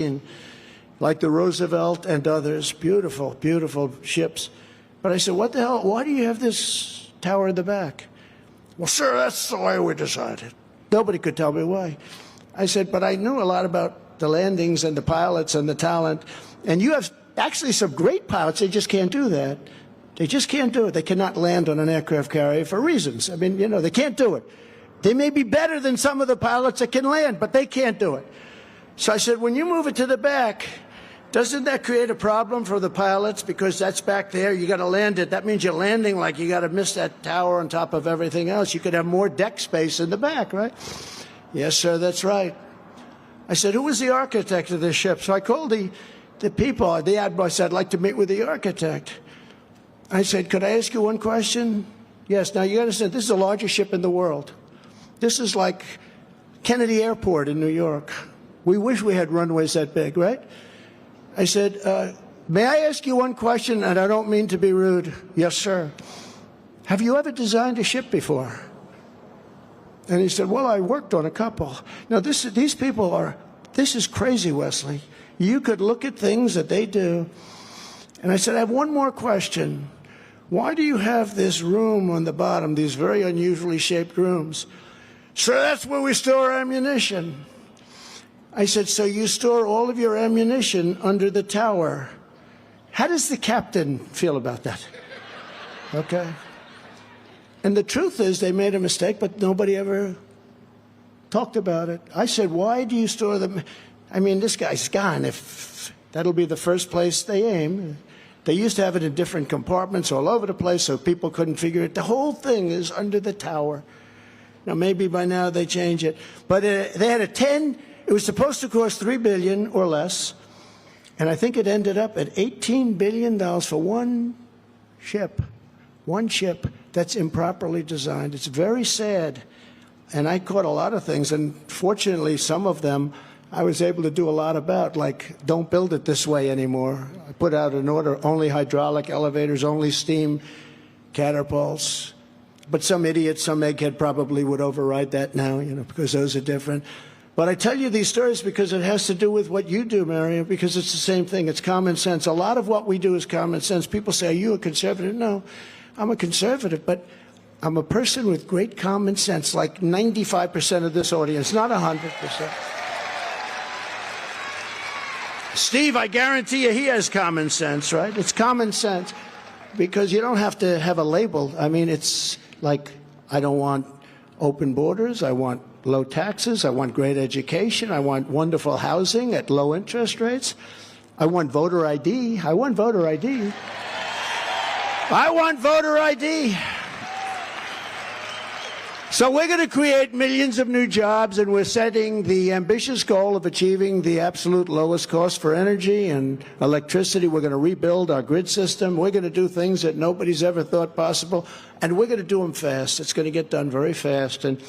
seen, like the Roosevelt and others. Beautiful, beautiful ships. But I said, what the hell, why do you have this tower in the back? Well, sir, that's the way we decided. Nobody could tell me why. I said, but I knew a lot about the landings and the pilots and the talent. And you have actually some great pilots. They just can't do that. They just can't do it. They cannot land on an aircraft carrier for reasons. I mean, you know, they can't do it. They may be better than some of the pilots that can land, but they can't do it. So I said, when you move it to the back, doesn't that create a problem for the pilots? Because that's back there. You got to land it. That means you're landing like you got to miss that tower on top of everything else. You could have more deck space in the back, right? Yes, sir, that's right. I said, who was the architect of this ship? So I called the people, the admiral. I said, I'd like to meet with the architect. I said, could I ask you one question? Yes. Now, you understand, this is the largest ship in the world. This is like Kennedy Airport in New York. We wish we had runways that big, right? I said, may I ask you one question? And I don't mean to be rude. Yes, sir. Have you ever designed a ship before? And he said, well, I worked on a couple. Now, these people are, this is crazy, Wesley. You could look at things that they do. And I said, I have one more question. Why do you have this room on the bottom, these very unusually shaped rooms? Sir, that's where we store ammunition. I said, so you store all of your ammunition under the tower. How does the captain feel about that? Okay. And the truth is they made a mistake, but nobody ever talked about it. I said, why do you store them? I mean, this guy's gone. If that'll be the first place they aim. They used to have it in different compartments all over the place so people couldn't figure it. The whole thing is under the tower. Now, maybe by now they change it. But they had it was supposed to cost $3 billion or less. And I think it ended up at $18 billion for one ship that's improperly designed. It's very sad. And I caught a lot of things. And fortunately, some of them I was able to do a lot about, like, don't build it this way anymore. I put out an order, only hydraulic elevators, only steam catapults. But some idiot, some egghead probably would override that now, you know, because those are different. But I tell you these stories because it has to do with what you do, Marion, because it's the same thing. It's common sense. A lot of what we do is common sense. People say, are you a conservative? No, I'm a conservative, but I'm a person with great common sense, like 95% of this audience, not 100%. Steve, I guarantee you he has common sense, right? It's common sense because you don't have to have a label. I mean, it's like, I don't want open borders. I want low taxes. I want great education. I want wonderful housing at low interest rates. I want voter ID. I want voter ID. I want voter ID. So we're going to create millions of new jobs, and we're setting the ambitious goal of achieving the absolute lowest cost for energy and electricity. We're going to rebuild our grid system. We're going to do things that nobody's ever thought possible, and we're going to do them fast. It's going to get done very fast. And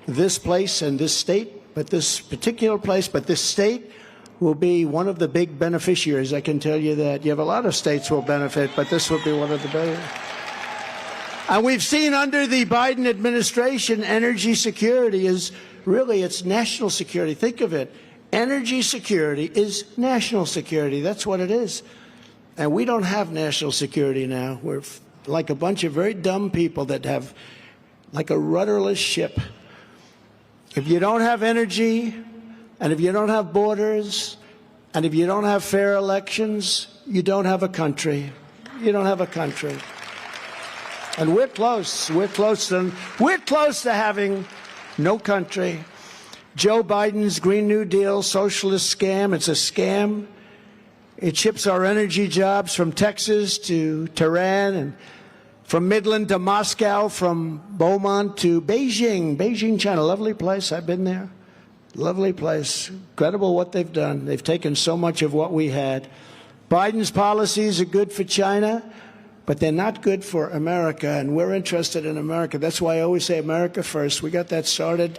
this place and this state, but this particular place, but this state will be one of the big beneficiaries. I can tell you that. You have a lot of states will benefit, but this will be one of the big. And we've seen under the Biden administration, energy security is really, it's national security. Think of it. Energy security is national security. That's what it is. And we don't have national security now. We're like a bunch of very dumb people that have like a rudderless ship. If you don't have energy, and if you don't have borders, and if you don't have fair elections, you don't have a country. You don't have a country. And we're close. We're close to having no country. Joe Biden's Green New Deal, socialist scam. It's a scam. It ships our energy jobs from Texas to Tehran, and from Midland to Moscow, from Beaumont to Beijing. Beijing, China, lovely place. I've been there. Lovely place. Incredible what they've done. They've taken so much of what we had. Biden's policies are good for China, but they're not good for America, and we're interested in America. That's why I always say America first. We got that started.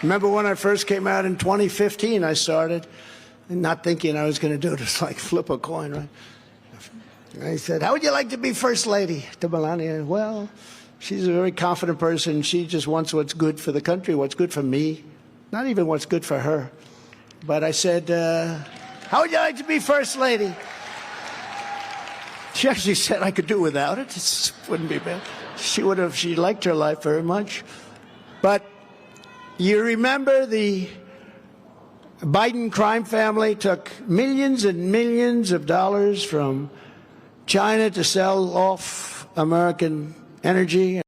Remember when I first came out in 2015, I started, not thinking I was going to do it. It's like flip a coin, right? I said, how would you like to be First Lady? To Melania, well, She's a very confident person. She just wants what's good for the country, what's good for me, not even what's good for her. But I said, how would you like to be First Lady? She actually said I could do without it. It wouldn't be bad. She liked her life very much. But you remember the Biden crime family took millions and millions of dollars from China to sell off American energy.